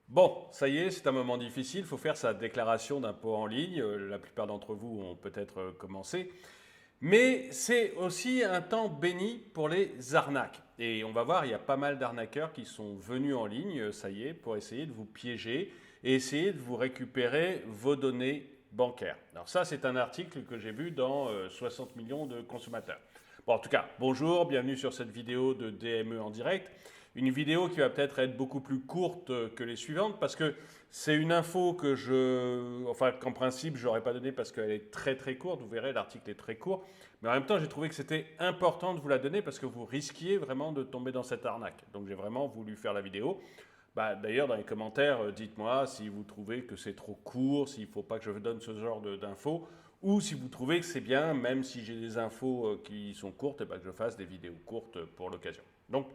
Bon, ça y est, c'est un moment difficile, il faut faire sa déclaration d'impôt en ligne. La plupart d'entre vous ont peut-être commencé. Mais c'est aussi un temps béni pour les arnaques. Et on va voir, il y a pas mal d'arnaqueurs qui sont venus en ligne, ça y est, pour essayer de vous piéger et essayer de vous récupérer vos données bancaires. Alors ça, c'est un article que j'ai vu dans 60 millions de consommateurs. Bon, en tout cas, bonjour, bienvenue sur cette vidéo de DME en direct. Une vidéo qui va peut-être être beaucoup plus courte que les suivantes parce que c'est une info qu'en principe, je n'aurais pas donnée parce qu'elle est très très courte. Vous verrez, l'article est très court. Mais en même temps, j'ai trouvé que c'était important de vous la donner parce que vous risquiez vraiment de tomber dans cette arnaque. Donc j'ai vraiment voulu faire la vidéo. D'ailleurs, dans les commentaires, dites-moi si vous trouvez que c'est trop court, s'il ne faut pas que je vous donne ce genre d'infos, ou si vous trouvez que c'est bien, même si j'ai des infos qui sont courtes, que je fasse des vidéos courtes pour l'occasion. Donc,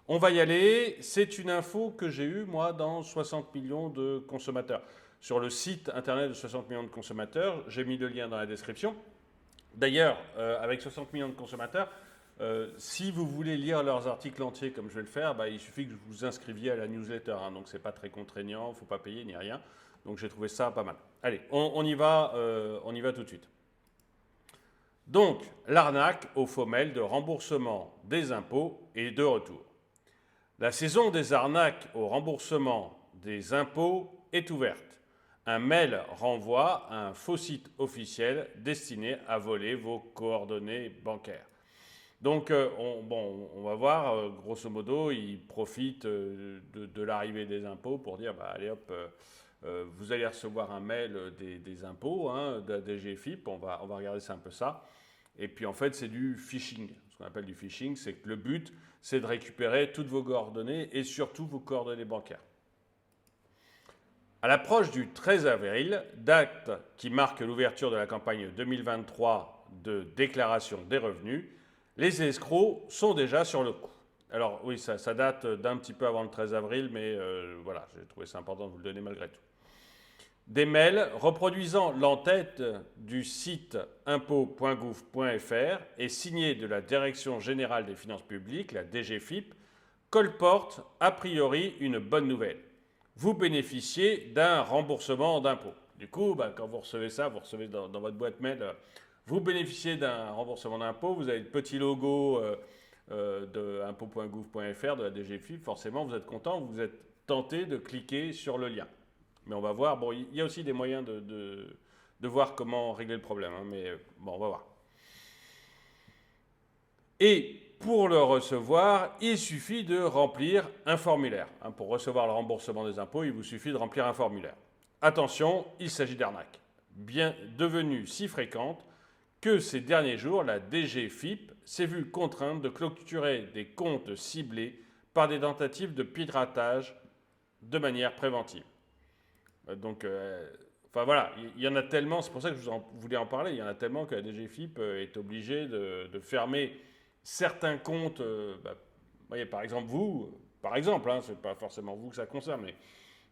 on va y aller. C'est une info que j'ai eue, moi, dans 60 millions de consommateurs. Sur le site internet de 60 millions de consommateurs, j'ai mis le lien dans la description. D'ailleurs, avec 60 millions de consommateurs, si vous voulez lire leurs articles entiers comme je vais le faire, il suffit que vous vous inscriviez à la newsletter. Donc, ce n'est pas très contraignant, il ne faut pas payer ni rien. Donc, j'ai trouvé ça pas mal. Allez, on y va tout de suite. Donc, l'arnaque au faux mail de remboursement des impôts et de retour. La saison des arnaques au remboursement des impôts est ouverte. Un mail renvoie à un faux site officiel destiné à voler vos coordonnées bancaires. Donc, on va voir, grosso modo, ils profitent de l'arrivée des impôts pour dire, allez hop, vous allez recevoir un mail des impôts, de la DGFiP, on va regarder ça un peu ça. Et puis en fait, c'est du phishing. Ce qu'on appelle du phishing, c'est que le but, c'est de récupérer toutes vos coordonnées et surtout vos coordonnées bancaires. À l'approche du 13 avril, date qui marque l'ouverture de la campagne 2023 de déclaration des revenus, les escrocs sont déjà sur le coup. Alors oui, ça date d'un petit peu avant le 13 avril, mais voilà, j'ai trouvé ça important de vous le donner malgré tout. Des mails reproduisant l'entête du site impôts.gouv.fr et signés de la Direction générale des finances publiques, la DGFiP, colportent a priori une bonne nouvelle. Vous bénéficiez d'un remboursement d'impôts. Du coup, quand vous recevez ça, vous recevez dans votre boîte mail, vous bénéficiez d'un remboursement d'impôts, vous avez le petit logo de impôts.gouv.fr, de la DGFiP, forcément vous êtes content, vous êtes tenté de cliquer sur le lien. Mais on va voir. Bon, il y a aussi des moyens de voir comment régler le problème. Mais bon, on va voir. Et pour le recevoir, il suffit de remplir un formulaire. Pour recevoir le remboursement des impôts, il vous suffit de remplir un formulaire. Attention, il s'agit d'arnaques. Bien devenues si fréquentes que ces derniers jours, la DGFiP s'est vue contrainte de clôturer des comptes ciblés par des tentatives de piratage de manière préventive. Donc, enfin voilà, il y en a tellement, c'est pour ça que je voulais en parler, il y en a tellement que la DGFiP est obligée de fermer certains comptes. Voyez, par exemple, vous, par exemple, c'est pas forcément vous que ça concerne, mais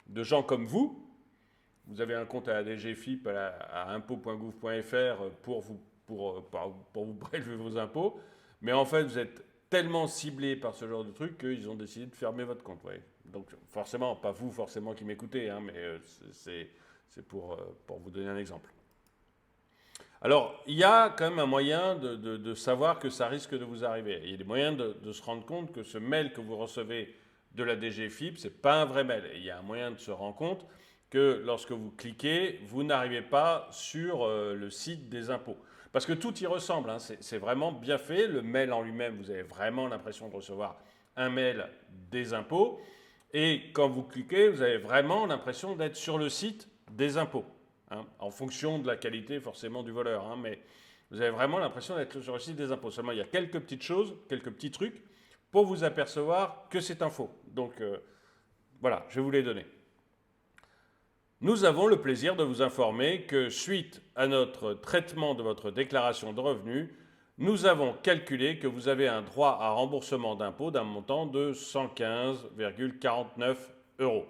de gens comme vous avez un compte à la DGFiP à impôts.gouv.fr pour vous prélever vos impôts, mais en fait, vous êtes tellement ciblé par ce genre de truc qu'ils ont décidé de fermer votre compte. Voyez. Donc forcément, pas vous forcément qui m'écoutez, mais c'est pour vous donner un exemple. Alors, il y a quand même un moyen de savoir que ça risque de vous arriver. Il y a des moyens de se rendre compte que ce mail que vous recevez de la DGFiP, ce n'est pas un vrai mail. Et il y a un moyen de se rendre compte que lorsque vous cliquez, vous n'arrivez pas sur le site des impôts. Parce que tout y ressemble, c'est vraiment bien fait. Le mail en lui-même, vous avez vraiment l'impression de recevoir un mail des impôts. Et quand vous cliquez, vous avez vraiment l'impression d'être sur le site des impôts. En fonction de la qualité forcément du voleur. Mais vous avez vraiment l'impression d'être sur le site des impôts. Seulement, il y a quelques petites choses, quelques petits trucs pour vous apercevoir que c'est un faux. Donc voilà, je vais vous les donner. Nous avons le plaisir de vous informer que suite à notre traitement de votre déclaration de revenus, nous avons calculé que vous avez un droit à remboursement d'impôt d'un montant de 115,49 €.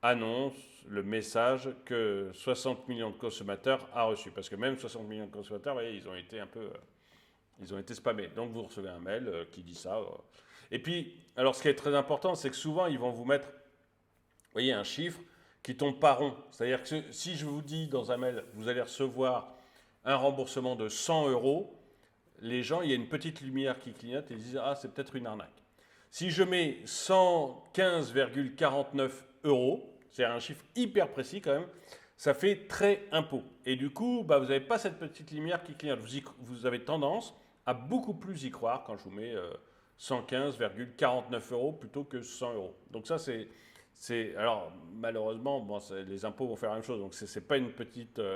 Annonce le message que 60 millions de consommateurs a reçu. Parce que même 60 millions de consommateurs, vous voyez, ils ont été un peu... ils ont été spammés. Donc vous recevez un mail qui dit ça. Et puis, alors ce qui est très important, c'est que souvent, ils vont vous mettre, vous voyez, un chiffre qui tombent pas rond. C'est-à-dire que si je vous dis dans un mail, vous allez recevoir un remboursement de 100 euros, les gens, il y a une petite lumière qui clignote et ils disent ah, c'est peut-être une arnaque. Si je mets 115,49 euros, c'est un chiffre hyper précis quand même, ça fait très impôt. Et du coup, bah, vous n'avez pas cette petite lumière qui clignote. Vous avez tendance à beaucoup plus y croire quand je vous mets 115,49 euros plutôt que 100 euros. Donc ça, alors malheureusement, bon, les impôts vont faire la même chose. Donc c'est pas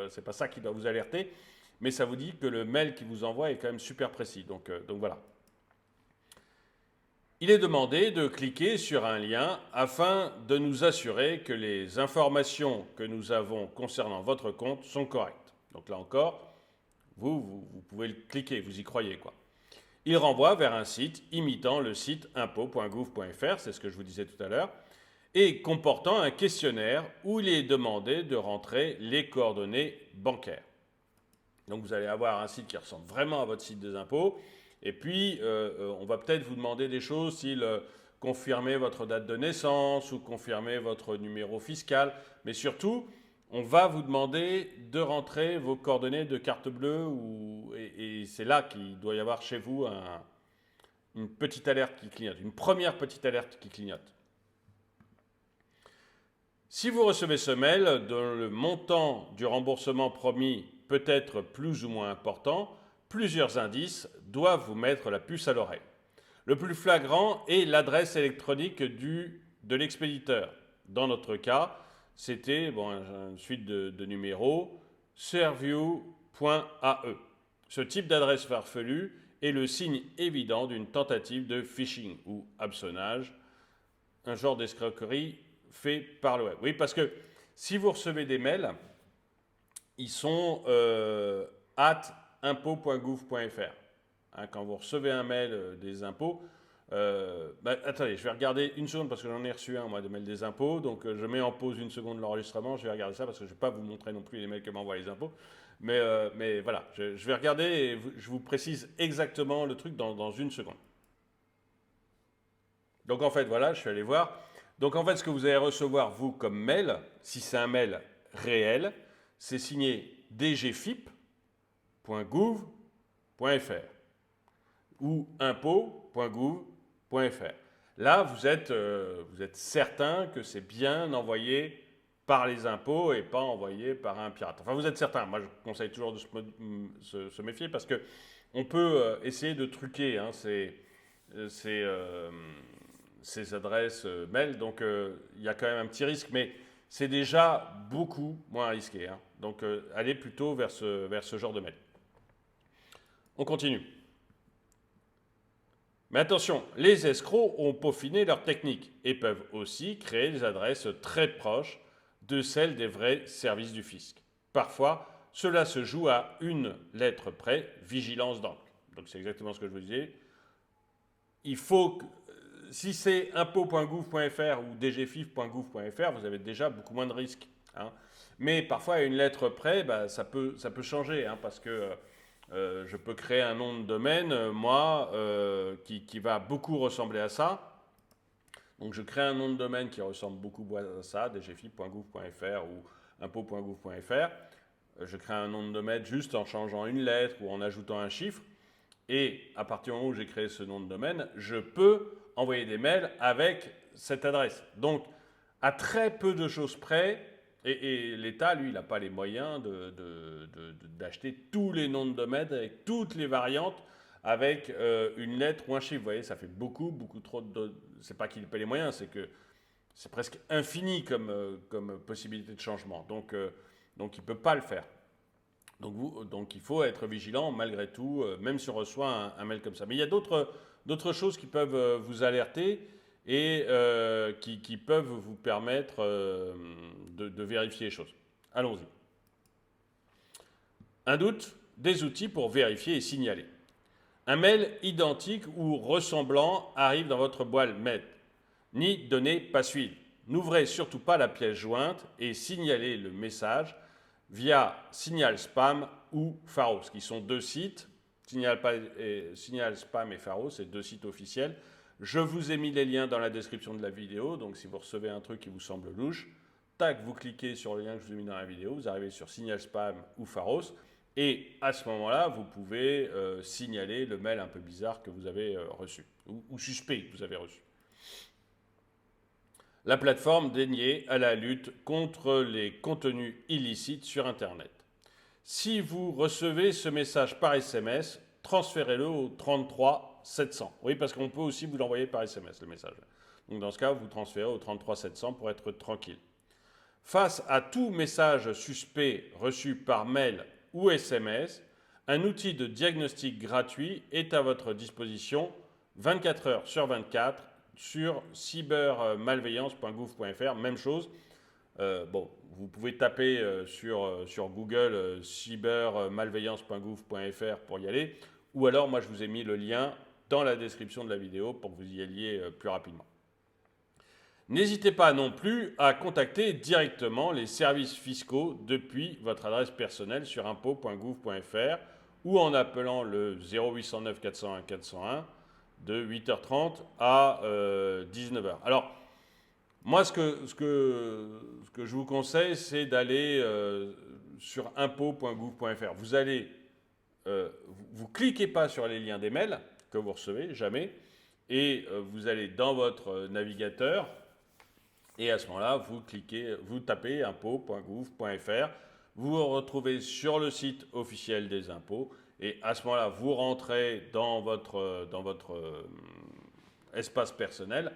c'est pas ça qui doit vous alerter, mais ça vous dit que le mail qui vous envoie est quand même super précis. Donc voilà. Il est demandé de cliquer sur un lien afin de nous assurer que les informations que nous avons concernant votre compte sont correctes. Donc là encore, vous pouvez le cliquer, vous y croyez quoi. Il renvoie vers un site imitant le site impôts.gouv.fr, c'est ce que je vous disais tout à l'heure, et comportant un questionnaire où il est demandé de rentrer les coordonnées bancaires. Donc vous allez avoir un site qui ressemble vraiment à votre site des impôts. Et puis, on va peut-être vous demander des choses, style confirmer votre date de naissance ou confirmer votre numéro fiscal. Mais surtout, on va vous demander de rentrer vos coordonnées de carte bleue. Et c'est là qu'il doit y avoir chez vous une petite alerte qui clignote, une première petite alerte qui clignote. Si vous recevez ce mail dont le montant du remboursement promis peut être plus ou moins important, plusieurs indices doivent vous mettre la puce à l'oreille. Le plus flagrant est l'adresse électronique de l'expéditeur. Dans notre cas, c'était une suite de numéros, serveu.ae. Ce type d'adresse farfelue est le signe évident d'une tentative de phishing ou hameçonnage, un genre d'escroquerie fait par le web. Oui, parce que si vous recevez des mails, ils sont impôts.gouv.fr. Hein, quand vous recevez un mail des impôts, attendez, je vais regarder une seconde parce que j'en ai reçu un, moi, de mail des impôts. Donc, je mets en pause une seconde l'enregistrement. Je vais regarder ça parce que je ne vais pas vous montrer non plus les mails que m'envoient les impôts. Mais voilà, je vais regarder et je vous précise exactement le truc dans une seconde. Donc, en fait, voilà, je suis allé voir. Donc, en fait, ce que vous allez recevoir, vous, comme mail, si c'est un mail réel, c'est signé dgfip.gouv.fr ou impôts.gouv.fr. Là, vous êtes certain que c'est bien envoyé par les impôts et pas envoyé par un pirate. Enfin, vous êtes certain. Moi, je conseille toujours de se méfier parce qu'on peut essayer de truquer ces adresses mail. Donc, il y a quand même un petit risque, mais c'est déjà beaucoup moins risqué. Hein. Donc, allez plutôt vers ce genre de mail. On continue. Mais attention, les escrocs ont peaufiné leur technique et peuvent aussi créer des adresses très proches de celles des vrais services du fisc. Parfois, cela se joue à une lettre près, vigilance donc. Donc c'est exactement ce que je vous disais. Il faut que, si c'est impôts.gouv.fr ou dgfip.gouv.fr, vous avez déjà beaucoup moins de risques. Hein. Mais parfois, à une lettre près, ça peut changer hein, parce que je peux créer un nom de domaine, moi, qui va beaucoup ressembler à ça. Donc je crée un nom de domaine qui ressemble beaucoup à ça, dgfip.gouv.fr ou impôts.gouv.fr. Je crée un nom de domaine juste en changeant une lettre ou en ajoutant un chiffre. Et à partir du moment où j'ai créé ce nom de domaine, je peux envoyer des mails avec cette adresse. Donc, à très peu de choses près, et l'État, lui, il n'a pas les moyens d'acheter tous les noms de domaine avec toutes les variantes avec une lettre ou un chiffre. Vous voyez, ça fait beaucoup trop de... C'est pas qu'il n'a pas les moyens, c'est que c'est presque infini comme possibilité de changement. Donc il ne peut pas le faire. Donc il faut être vigilant malgré tout, même si on reçoit un mail comme ça. Mais il y a d'autres choses qui peuvent vous alerter et qui peuvent vous permettre de vérifier les choses. Allons-y. Un doute, des outils pour vérifier et signaler. Un mail identique ou ressemblant arrive dans votre boîte mail. Ni données pas suivies. N'ouvrez surtout pas la pièce jointe et signalez le message via Signal Spam ou Pharos, qui sont deux sites. Signal Spam et Pharos, c'est deux sites officiels. Je vous ai mis les liens dans la description de la vidéo, donc si vous recevez un truc qui vous semble louche, tac, vous cliquez sur le lien que je vous ai mis dans la vidéo, vous arrivez sur Signal Spam ou Pharos, et à ce moment-là, vous pouvez signaler le mail un peu bizarre que vous avez reçu, ou suspect que vous avez reçu. La plateforme dédiée à la lutte contre les contenus illicites sur Internet. Si vous recevez ce message par SMS, transférez-le au 33 700. Oui, parce qu'on peut aussi vous l'envoyer par SMS, le message. Donc dans ce cas, vous transférez au 33 700 pour être tranquille. Face à tout message suspect reçu par mail ou SMS, un outil de diagnostic gratuit est à votre disposition 24 heures sur 24 sur cybermalveillance.gouv.fr. Même chose. Vous pouvez taper sur Google cybermalveillance.gouv.fr pour y aller. Ou alors, moi, je vous ai mis le lien dans la description de la vidéo pour que vous y alliez plus rapidement. N'hésitez pas non plus à contacter directement les services fiscaux depuis votre adresse personnelle sur impôts.gouv.fr ou en appelant le 0809 401 401 de 8h30 à 19h. Alors, moi, ce que je vous conseille, c'est d'aller sur impôts.gouv.fr. Vous cliquez pas sur les liens des mails que vous recevez, jamais, et vous allez dans votre navigateur, et à ce moment-là, vous tapez impôts.gouv.fr, vous vous retrouvez sur le site officiel des impôts, et à ce moment-là, vous rentrez dans votre espace personnel.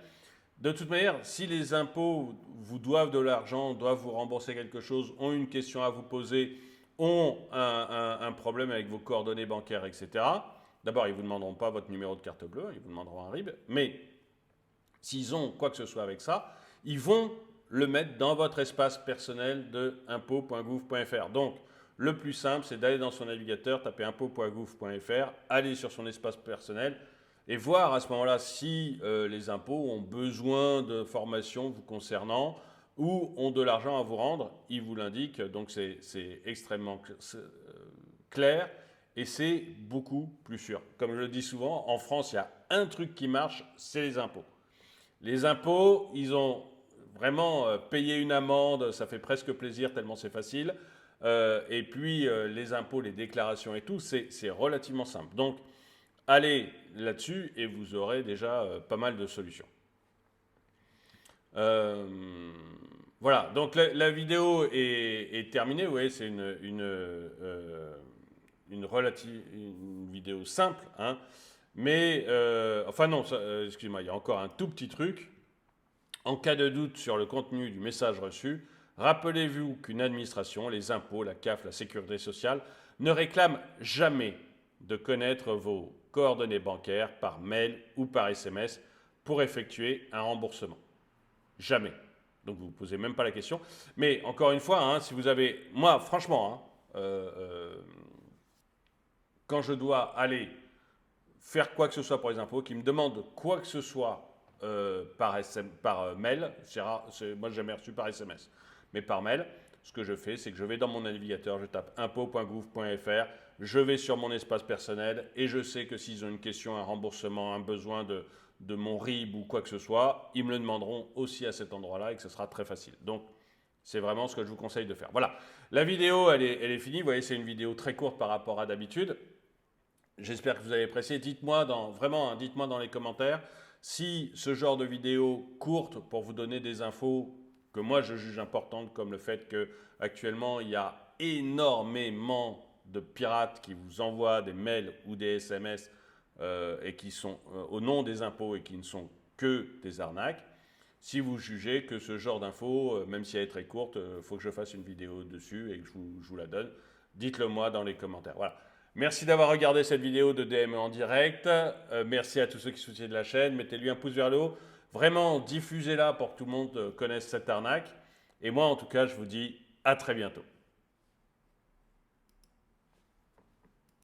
De toute manière, si les impôts vous doivent de l'argent, doivent vous rembourser quelque chose, ont une question à vous poser, ont un problème avec vos coordonnées bancaires, etc., d'abord, ils ne vous demanderont pas votre numéro de carte bleue, ils vous demanderont un RIB, mais s'ils ont quoi que ce soit avec ça, ils vont le mettre dans votre espace personnel de impôts.gouv.fr. Donc, le plus simple, c'est d'aller dans son navigateur, taper impôts.gouv.fr, aller sur son espace personnel et voir à ce moment-là si les impôts ont besoin de formation vous concernant ou ont de l'argent à vous rendre. Ils vous l'indiquent, donc c'est extrêmement clair et c'est beaucoup plus sûr. Comme je le dis souvent, en France, il y a un truc qui marche, c'est les impôts. Les impôts, ils ont vraiment payé une amende, ça fait presque plaisir tellement c'est facile. Et puis les impôts, les déclarations et tout, c'est relativement simple. Donc, allez là-dessus et vous aurez déjà pas mal de solutions. Voilà, donc la vidéo est terminée. Vous voyez, c'est une vidéo simple, hein. Mais, enfin non, excusez-moi, il y a encore un tout petit truc. En cas de doute sur le contenu du message reçu, rappelez-vous qu'une administration, les impôts, la CAF, la sécurité sociale, ne réclament jamais de connaître vos coordonnées bancaires par mail ou par SMS pour effectuer un remboursement. Jamais. Donc vous ne vous posez même pas la question. Mais encore une fois, hein, si vous avez... Moi, franchement, quand je dois aller faire quoi que ce soit pour les impôts, qui me demandent quoi que ce soit par mail, moi, j'ai jamais reçu par SMS, mais par mail, ce que je fais, c'est que je vais dans mon navigateur, je tape impôts.gouv.fr, je vais sur mon espace personnel et je sais que s'ils ont une question, un remboursement, un besoin de mon RIB ou quoi que ce soit, ils me le demanderont aussi à cet endroit-là et que ce sera très facile. Donc, c'est vraiment ce que je vous conseille de faire. Voilà, la vidéo, elle est finie. Vous voyez, c'est une vidéo très courte par rapport à d'habitude. J'espère que vous avez apprécié. Dites-moi dites-moi dans les commentaires si ce genre de vidéo courte pour vous donner des infos que moi je juge importantes, comme le fait qu'actuellement il y a énormément de pirates qui vous envoient des mails ou des SMS et qui sont au nom des impôts et qui ne sont que des arnaques. Si vous jugez que ce genre d'infos, même si elle est très courte, il faut que je fasse une vidéo dessus et que je vous la donne, dites-le moi dans les commentaires. Voilà. Merci d'avoir regardé cette vidéo de DME en direct. Merci à tous ceux qui soutiennent la chaîne. Mettez-lui un pouce vers le haut. Vraiment, diffusez-la pour que tout le monde connaisse cette arnaque. Et moi, en tout cas, je vous dis à très bientôt.